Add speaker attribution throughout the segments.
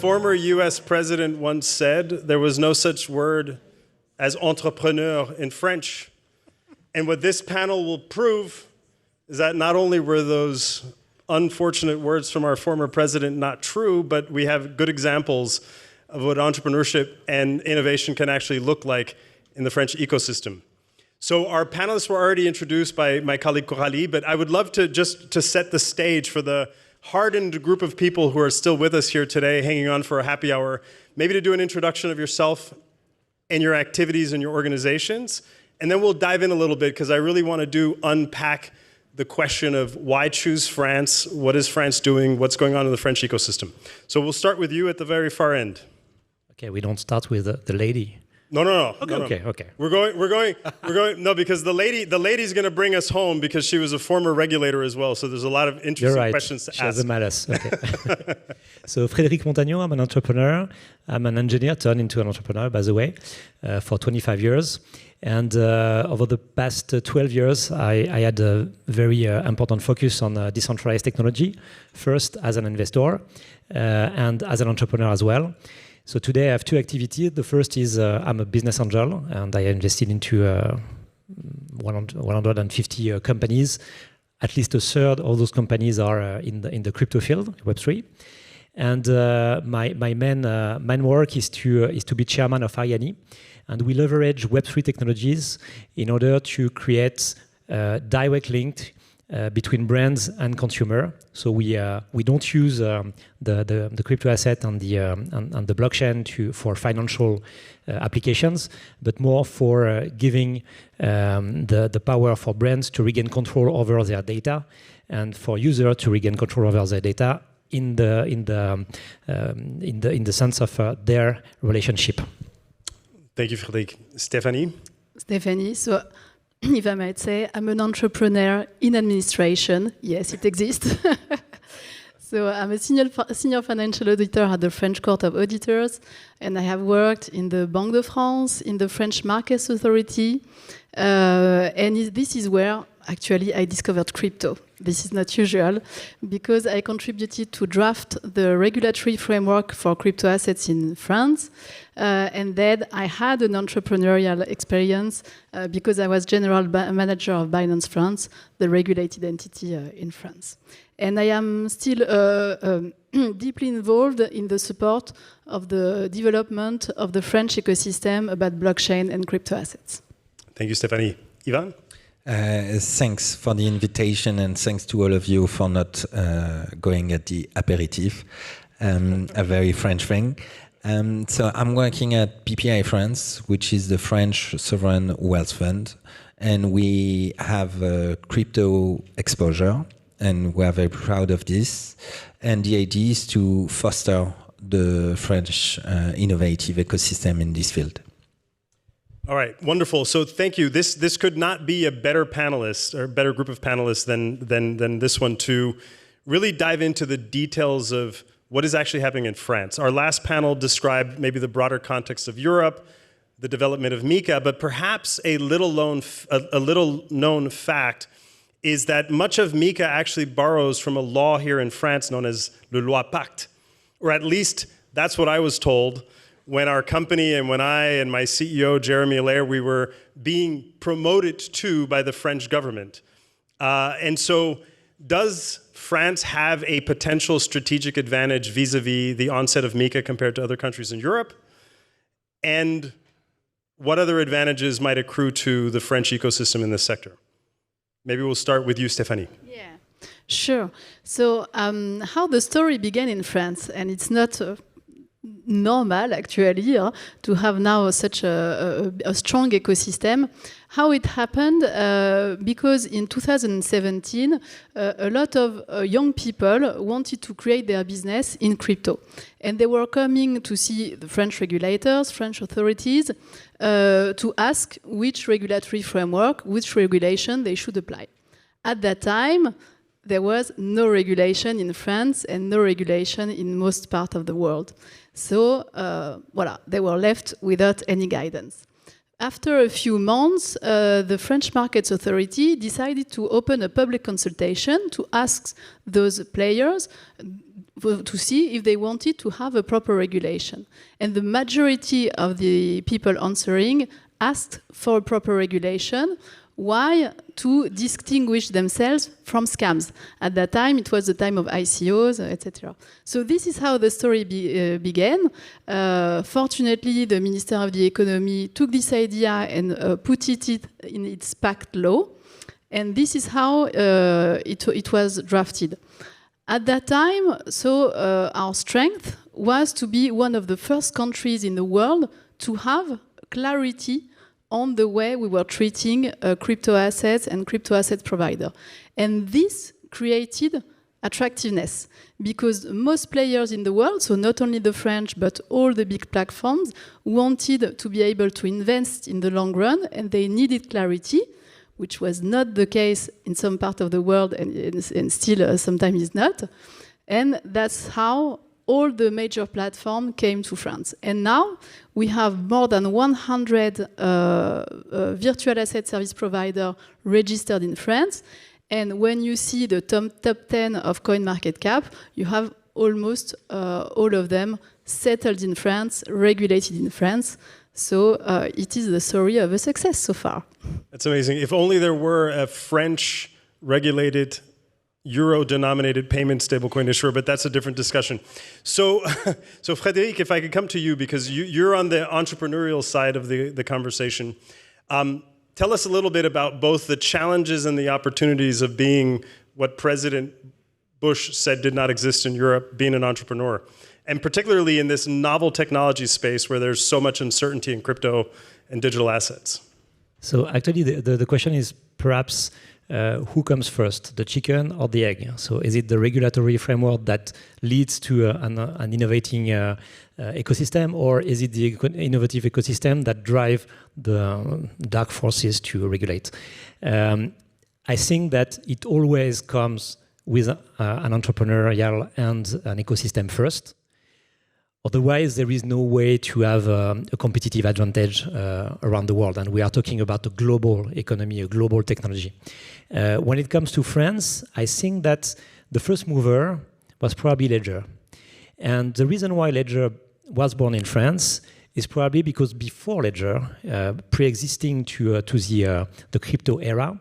Speaker 1: former US president once said, there was no such word as entrepreneur in French. And what this panel will prove is that not only were those unfortunate words from our former president not true, but we have good examples of what entrepreneurship and innovation can actually look like in the French ecosystem. So our panelists were already introduced by my colleague Coralie, but I would love to just to set the stage for the hardened group of people who are still with us here today, hanging on for a happy hour, maybe to do an introduction of yourself and your activities and your organizations. And then we'll dive in a little bit because I really want to unpack the question of why choose France, what is France doing, what's going on in the French ecosystem. So we'll start with you at the very far end.
Speaker 2: Okay, we don't start with the lady.
Speaker 1: No.
Speaker 2: Okay.
Speaker 1: We're going. No, because the lady's going to bring us home because she was a former regulator as well. So there's a lot of interesting questions to ask.
Speaker 2: She has a malice. Okay. So Frédéric Montagnon, I'm an entrepreneur. I'm an engineer turned into an entrepreneur, by the way, for 25 years. And over the past 12 years, I had a very important focus on decentralized technology, first as an investor and as an entrepreneur as well. So today I have two activities. The first is I'm a business angel, and I invested into 150 companies. At least a third of those companies are in the crypto field, Web3. And my main work is to be chairman of Arianee, and we leverage Web3 technologies in order to create direct link between brands and consumer. So we don't use the crypto asset and the blockchain for financial applications, but more for giving the power for brands to regain control over their data, and for users to regain control over their data in the sense of their relationship.
Speaker 1: Thank you, Frédéric.
Speaker 3: Stéphanie. So, if I might say, I'm an entrepreneur in administration. Yes, it exists. So I'm a senior financial auditor at the French Court of Auditors, and I have worked in the Banque de France, in the French Markets Authority, and this is where actually I discovered crypto. This is not usual, because I contributed to draft the regulatory framework for crypto assets in France, and then I had an entrepreneurial experience because I was general manager of Binance France, the regulated entity in France. And I am still deeply involved in the support of the development of the French ecosystem about blockchain and crypto assets.
Speaker 1: Thank you, Stéphanie. Ivan?
Speaker 4: Thanks for the invitation, and thanks to all of you for not going at the aperitif, a very French thing. So I'm working at Bpifrance, which is the French sovereign wealth fund, and we have a crypto exposure, and we are very proud of this. And the idea is to foster the French innovative ecosystem in this field.
Speaker 1: All right, wonderful. So thank you. This could not be a better panelist or a better group of panelists than this one to really dive into the details of what is actually happening in France. Our last panel described maybe the broader context of Europe, the development of MiCA, but perhaps a little known fact is that much of MiCA actually borrows from a law here in France known as le loi Pacte, or at least that's what I was told when our company and when I and my CEO, Jeremy Allaire, we were being promoted to by the French government. And so does France have a potential strategic advantage vis-a-vis the onset of MiCA compared to other countries in Europe? And what other advantages might accrue to the French ecosystem in this sector? Maybe we'll start with you, Stéphanie.
Speaker 3: Yeah, sure. So how the story began in France, and it's not normal actually to have now such a strong ecosystem. How it happened, because in 2017 a lot of young people wanted to create their business in crypto, and they were coming to see the French regulators, French authorities, to ask which regulatory framework, which regulation they should apply. At that time, there was no regulation in France and no regulation in most parts of the world. So, voilà, they were left without any guidance. After a few months, the French Markets Authority decided to open a public consultation to ask those players, to see if they wanted to have a proper regulation. And the majority of the people answering asked for a proper regulation. Why? To distinguish themselves from scams. At that time, it was the time of ICOs, etc. So this is how the story began. Fortunately, the Minister of the Economy took this idea and put it in its pact law. And this is how it was drafted. At that time, our strength was to be one of the first countries in the world to have clarity on the way we were treating crypto assets and crypto asset provider. And this created attractiveness because most players in the world, so not only the French, but all the big platforms, wanted to be able to invest in the long run, and they needed clarity, which was not the case in some part of the world and still sometimes is not. And that's how all the major platforms came to France. And now we have more than 100 virtual asset service providers registered in France. And when you see the top 10 of CoinMarketCap, you have almost all of them settled in France, regulated in France. So it is the story of a success so far.
Speaker 1: That's amazing. If only there were a French regulated euro-denominated payment stablecoin issuer, but that's a different discussion. So Frédéric, if I could come to you, because you're on the entrepreneurial side of the conversation. Tell us a little bit about both the challenges and the opportunities of being what President Bush said did not exist in Europe, being an entrepreneur. And particularly in this novel technology space where there's so much uncertainty in crypto and digital assets.
Speaker 2: So actually the question is perhaps who comes first, the chicken or the egg? So is it the regulatory framework that leads to an innovating ecosystem, or is it the innovative ecosystem that drive the dark forces to regulate? I think that it always comes with an entrepreneurial and an ecosystem first. Otherwise, there is no way to have a competitive advantage around the world. And we are talking about a global economy, a global technology. When it comes to France, I think that the first mover was probably Ledger. And the reason why Ledger was born in France is probably because before Ledger, pre-existing to the crypto era,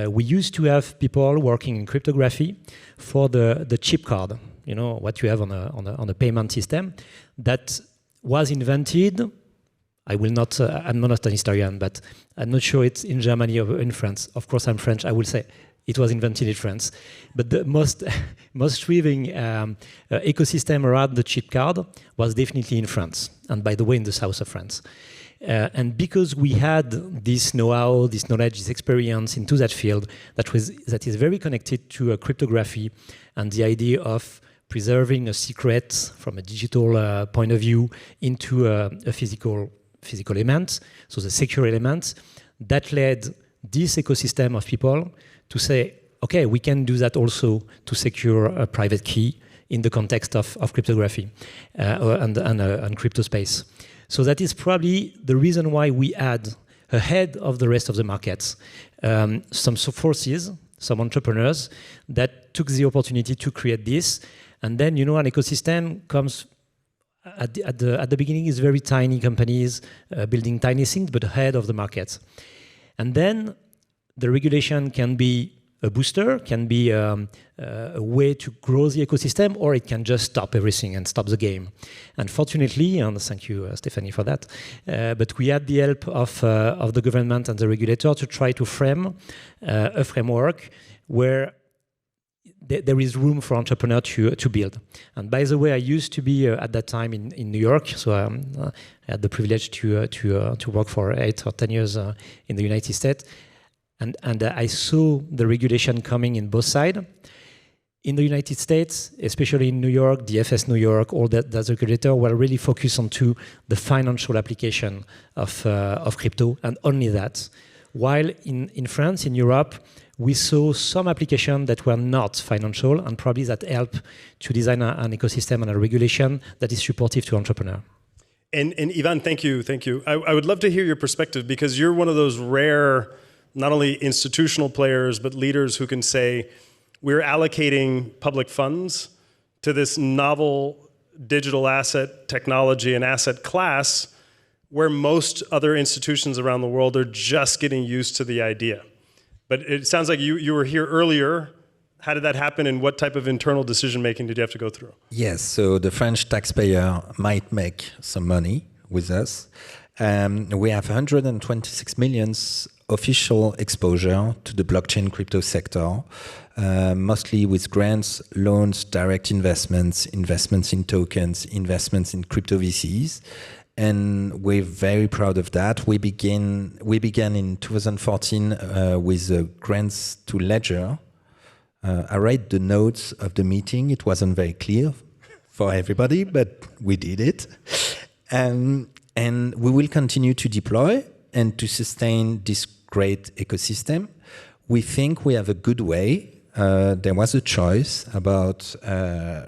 Speaker 2: we used to have people working in cryptography for the chip card. You know, what you have on a payment system that was invented. I will not, I'm not an historian, but I'm not sure it's in Germany or in France. Of course, I'm French. I will say it was invented in France. But the most thriving ecosystem around the chip card was definitely in France. And by the way, in the south of France. And because we had this know-how, this knowledge, this experience into that field that is very connected to cryptography and the idea of preserving a secret from a digital point of view into a physical element, so the secure element, that led this ecosystem of people to say, okay, we can do that also to secure a private key in the context of cryptography and crypto space. So that is probably the reason why we had ahead of the rest of the markets some forces, some entrepreneurs that took the opportunity to create this. And then, you know, an ecosystem comes at the beginning is very tiny companies building tiny things, but ahead of the market. And then the regulation can be a booster, can be a way to grow the ecosystem, or it can just stop everything and stop the game. And fortunately, and thank you, Stéphanie, for that, but we had the help of the government and the regulator to try to frame a framework where there is room for entrepreneurs to build. And by the way, I used to be at that time in New York, so I had the privilege to work for 8 or 10 years in the United States. And I saw the regulation coming in both sides. In the United States, especially in New York, DFS New York, all that regulator were really focused on the financial application of crypto, and only that. While in France, in Europe, we saw some applications that were not financial, and probably that helped to design an ecosystem and a regulation that is supportive to entrepreneurs.
Speaker 1: And Ivan, thank you. I would love to hear your perspective, because you're one of those rare, not only institutional players, but leaders who can say, we're allocating public funds to this novel digital asset technology and asset class where most other institutions around the world are just getting used to the idea. But it sounds like you were here earlier. How did that happen, and what type of internal decision-making did you have to go through?
Speaker 4: Yes, so the French taxpayer might make some money with us. We have 126 million official exposure to the blockchain crypto sector, mostly with grants, loans, direct investments, investments in tokens, investments in crypto VCs. And we're very proud of that. We began in 2014 with grants to Ledger. I read the notes of the meeting. It wasn't very clear for everybody, but we did it. And we will continue to deploy and to sustain this great ecosystem. We think we have a good way. There was a choice about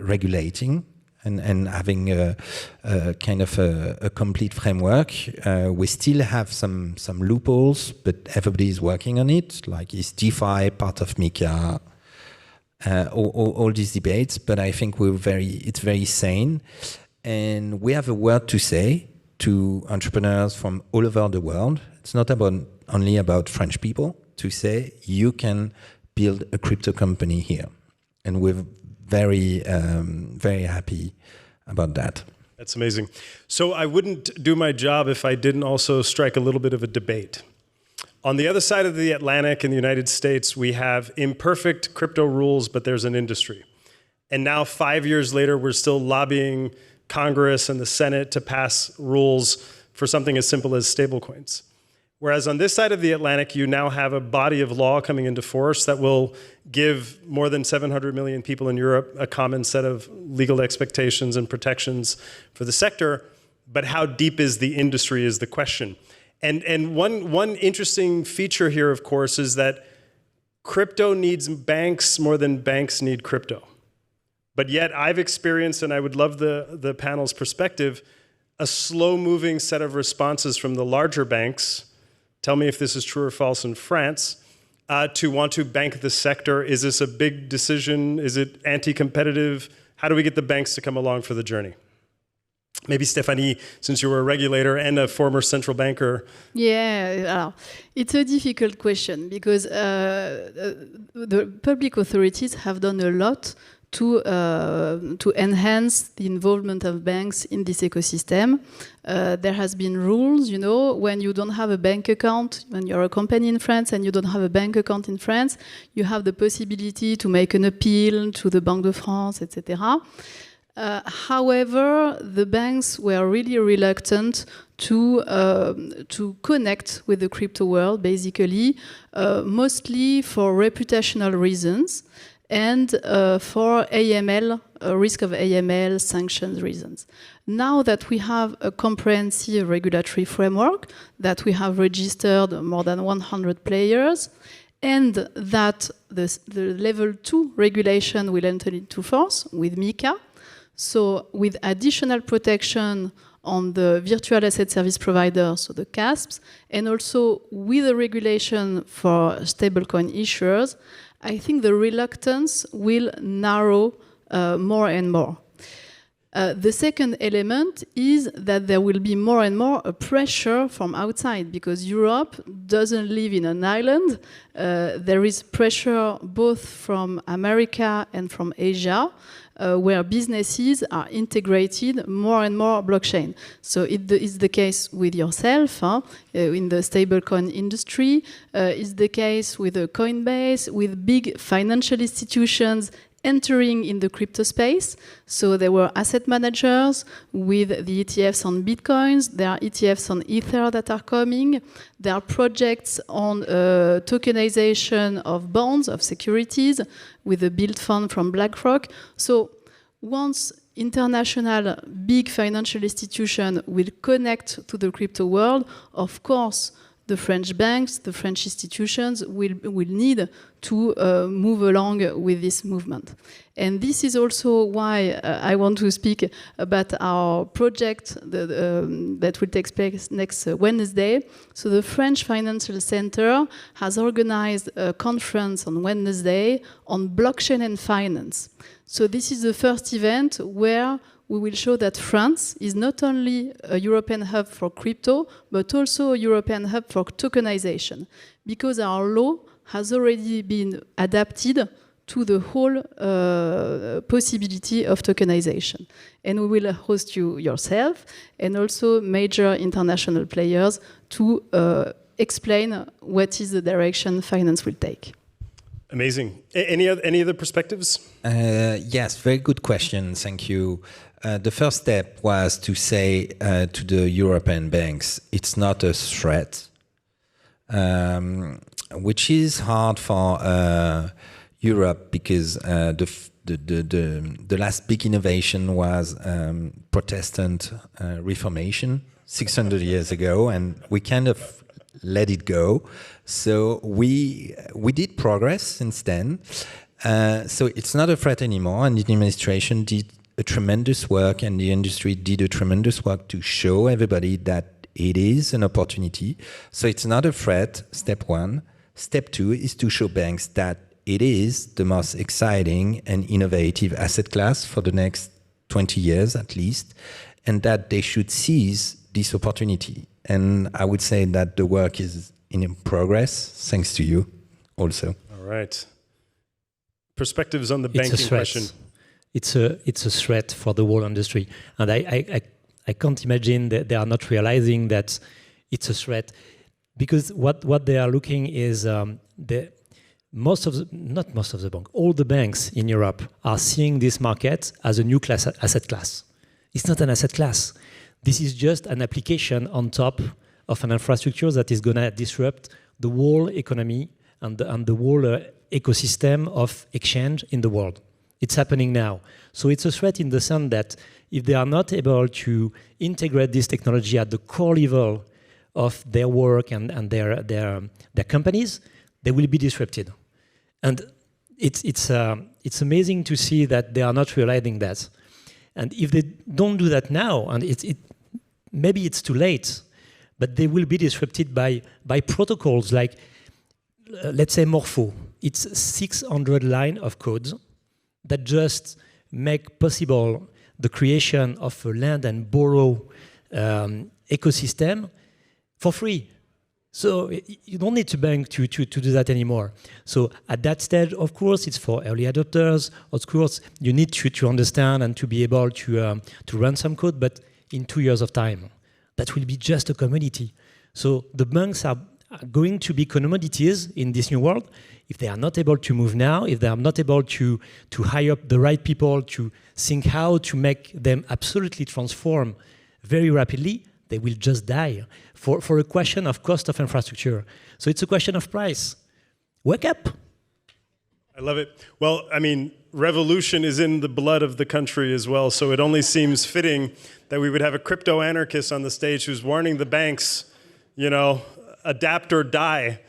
Speaker 4: regulating and having a kind of a complete framework. We still have some loopholes, but everybody is working on it. Like, is DeFi part of MiCA? All these debates, but I think it's very sane. And we have a word to say to entrepreneurs from all over the world. It's not only about French people, to say you can build a crypto company here. And we're very happy about that.
Speaker 1: That's amazing. So I wouldn't do my job if I didn't also strike a little bit of a debate. On the other side of the Atlantic in the United States, we have imperfect crypto rules, but there's an industry. And now 5 years later, we're still lobbying Congress and the Senate to pass rules for something as simple as stablecoins. Whereas on this side of the Atlantic, you now have a body of law coming into force that will give more than 700 million people in Europe a common set of legal expectations and protections for the sector. But how deep is the industry is the question. And one interesting feature here, of course, is that crypto needs banks more than banks need crypto. But yet I've experienced, and I would love the panel's perspective, a slow-moving set of responses from the larger banks, tell me if this is true or false in France, to want to bank the sector. Is this a big decision? Is it anti-competitive? How do we get the banks to come along for the journey? Maybe Stéphanie, since you were a regulator and a former central banker.
Speaker 3: Yeah, it's a difficult question because the public authorities have done a lot to enhance the involvement of banks in this ecosystem. There has been rules, when you don't have a bank account, when you're a company in France and you don't have a bank account in France, you have the possibility to make an appeal to the Banque de France, etc. However, the banks were really reluctant to connect with the crypto world, basically, mostly for reputational reasons and for AML, risk of AML sanctions reasons. Now that we have a comprehensive regulatory framework, that we have registered more than 100 players, and that the level 2 regulation will enter into force with MiCA, so with additional protection on the virtual asset service providers, so the CASPs, and also with a regulation for stablecoin issuers, I think the reluctance will narrow more and more. The second element is that there will be more and more a pressure from outside, because Europe doesn't live in an island. There is pressure both from America and from Asia, where businesses are integrated more and more blockchain. So it's the case with yourself in the stablecoin industry. It's the case with Coinbase, with big financial institutions entering in the crypto space. So there were asset managers with the ETFs on Bitcoins. There are ETFs on Ether that are coming. There are projects on tokenization of bonds, of securities, with a build fund from BlackRock. So once international big financial institutions will connect to the crypto world, of course, the French banks, the French institutions will need to move along with this movement. And this is also why I want to speak about our project that will take place next Wednesday. So the French Financial Center has organized a conference on Wednesday on blockchain and finance. So this is the first event where we will show that France is not only a European hub for crypto, but also a European hub for tokenization, because our law has already been adapted to the whole possibility of tokenization. And we will host you yourself and also major international players to explain what is the direction finance will take.
Speaker 1: Amazing. Any other perspectives?
Speaker 4: Yes, very good question. Thank you. The first step was to say to the European banks, it's not a threat, which is hard for Europe because the last big innovation was Protestant Reformation 600 years ago, and we kind of let it go. So we did progress since then. So it's not a threat anymore, and the administration did a tremendous work, and the industry did a tremendous work to show everybody that it is an opportunity. So it's not a threat, step one. Step two is to show banks that it is the most exciting and innovative asset class for the next 20 years at least, and that they should seize this opportunity. And I would say that the work is in progress, thanks to you also.
Speaker 1: All right. Perspectives on the banking question.
Speaker 2: It's a threat for the whole industry, and I can't imagine that they are not realizing that it's a threat, because what they are looking is all the banks in Europe are seeing this market as a new asset class. It's not an asset class. This is just an application on top of an infrastructure that is going to disrupt the whole economy and the whole ecosystem of exchange in the world. It's happening now. So it's a threat in the sense that if they are not able to integrate this technology at the core level of their work and their companies, they will be disrupted. And it's amazing to see that they are not realizing that. And if they don't do that now, and maybe it's too late, but they will be disrupted by protocols like, let's say, Morpho. It's 600 lines of code that just make possible the creation of a lend and borrow ecosystem for free. So you don't need to bank to do that anymore. So at that stage, of course, it's for early adopters. Of course, you need to understand and to be able to run some code, but in 2 years of time, that will be just a commodity. So the banks are going to be commodities in this new world. If they are not able to move now, if they are not able to hire up the right people to think how to make them absolutely transform very rapidly, they will just die for a question of cost of infrastructure. So it's a question of price. Wake up.
Speaker 1: I love it. Well, I mean, revolution is in the blood of the country as well, so it only seems fitting that we would have a crypto anarchist on the stage who's warning the banks, adapt or die.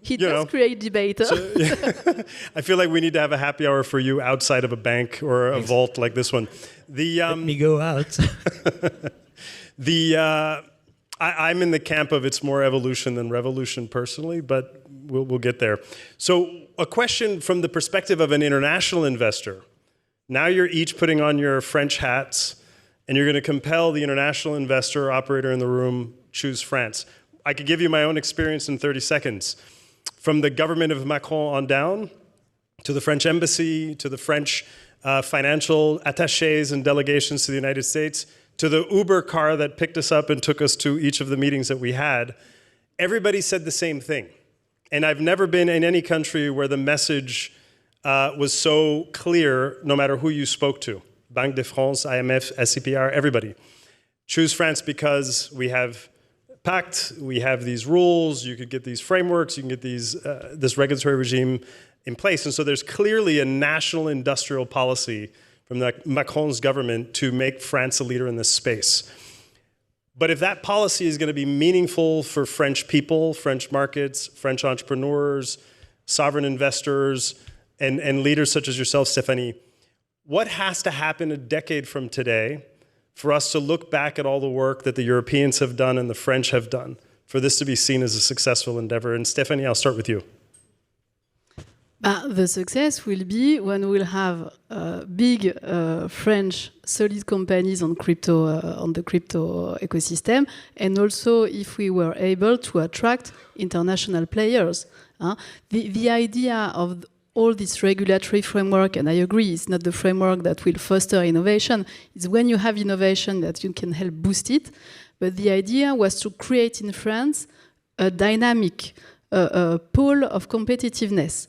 Speaker 3: He does create debate.
Speaker 1: I feel like we need to have a happy hour for you outside of a bank or a vault like this one.
Speaker 2: Let me go out.
Speaker 1: I'm in the camp of it's more evolution than revolution personally, but we'll get there. So a question from the perspective of an international investor. Now you're each putting on your French hats, and you're going to compel the international investor or operator in the room choose France. I could give you my own experience in 30 seconds. From the government of Macron on down, to the French embassy, to the French financial attachés and delegations to the United States, to the Uber car that picked us up and took us to each of the meetings that we had, everybody said the same thing. And I've never been in any country where the message was so clear, no matter who you spoke to. Bpifrance, IMF, SCPR, everybody. Choose France because we have pact, we have these rules, you could get these frameworks, you can get this regulatory regime in place. And so there's clearly a national industrial policy from Macron's government to make France a leader in this space. But if that policy is going to be meaningful for French people, French markets, French entrepreneurs, sovereign investors, and leaders such as yourself, Stéphanie, what has to happen a decade from today for us to look back at all the work that the Europeans have done and the French have done for this to be seen as a successful endeavor? And Stéphanie, I'll start with you.
Speaker 3: The success will be when we'll have big French solid companies on crypto on the crypto ecosystem, and also if we were able to attract international players. The idea of all this regulatory framework, and I agree, it's not the framework that will foster innovation. It's when you have innovation that you can help boost it. But the idea was to create in France a dynamic pole of competitiveness.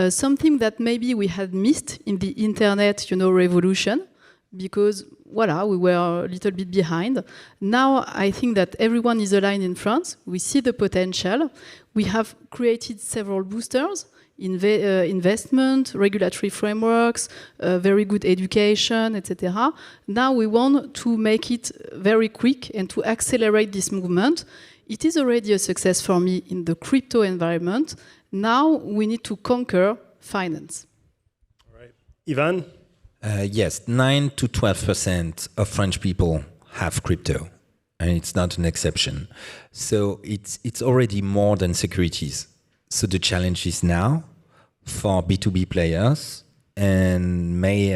Speaker 3: Something that maybe we had missed in the internet, revolution, because we were a little bit behind. Now I think that everyone is aligned in France. We see the potential. We have created several boosters, investment, regulatory frameworks, very good education, etc. Now we want to make it very quick and to accelerate this movement. It is already a success for me in the crypto environment. Now we need to conquer finance.
Speaker 1: All right. Ivan?
Speaker 4: Yes, 9 to 12% of French people have crypto, and it's not an exception. So it's already more than securities. So the challenge is now for B2B players, and may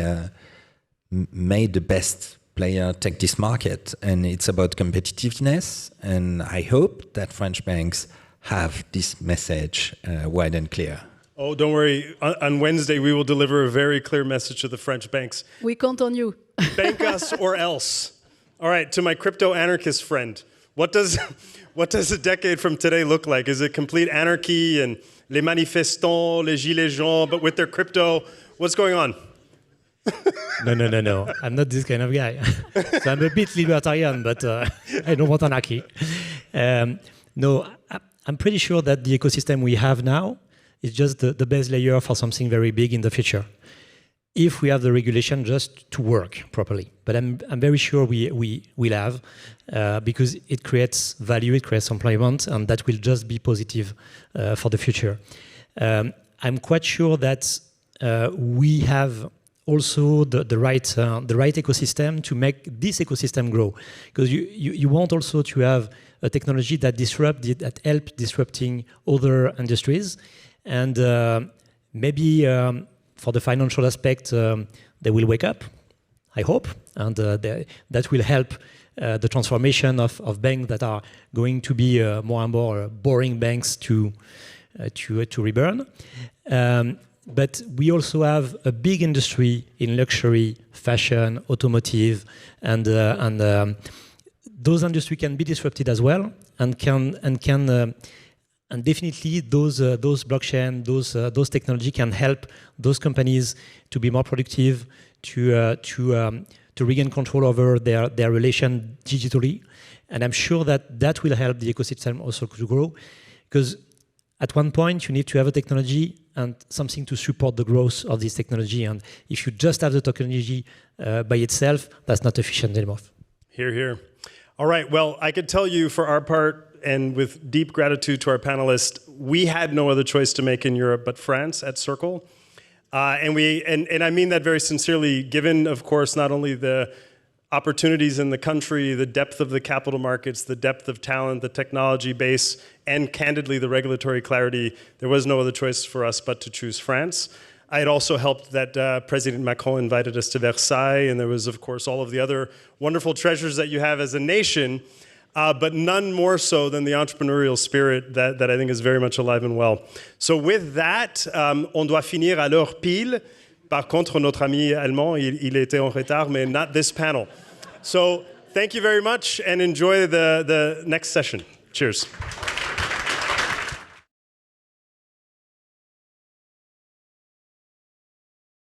Speaker 4: the best player take this market. And it's about competitiveness, and I hope that French banks have this message wide and clear.
Speaker 1: Oh, don't worry. On Wednesday, we will deliver a very clear message to the French banks.
Speaker 3: We count on you.
Speaker 1: Bank us or else. All right, to my crypto anarchist friend, what does a decade from today look like? Is it complete anarchy and les manifestants, les gilets jaunes, but with their crypto? What's going on?
Speaker 2: No. I'm not this kind of guy. So I'm a bit libertarian, but I don't want anarchy. No, I'm pretty sure that the ecosystem we have now is just the base layer for something very big in the future, if we have the regulation just to work properly. But I'm very sure we will have, because it creates value, it creates employment, and that will just be positive for the future. I'm quite sure that we have also the right ecosystem to make this ecosystem grow, because you want also to have a technology that help disrupting other industries, and maybe for the financial aspect they will wake up, I hope, and that will help the transformation of banks that are going to be more and more boring banks to reburn. But we also have a big industry in luxury, fashion, automotive, and those industries can be disrupted as well, and definitely those blockchain, those technology can help those companies to be more productive, to regain control over their relation digitally, and I'm sure that will help the ecosystem also to grow, because at one point you need to have a technology and something to support the growth of this technology, and if you just have the technology by itself, that's not efficient anymore.
Speaker 1: Hear, hear. All right, well, I could tell you for our part, and with deep gratitude to our panelists, we had no other choice to make in Europe but France at Circle. And I mean that very sincerely, given, of course, not only the opportunities in the country, the depth of the capital markets, the depth of talent, the technology base, and candidly, the regulatory clarity, there was no other choice for us but to choose France. I had also helped that President Macron invited us to Versailles, and there was, of course, all of the other wonderful treasures that you have as a nation, but none more so than the entrepreneurial spirit that I think is very much alive and well. So with that, on doit finir à l'heure pile. Par contre, notre ami allemand, il était en retard, mais not this panel. So thank you very much, and enjoy the next session. Cheers.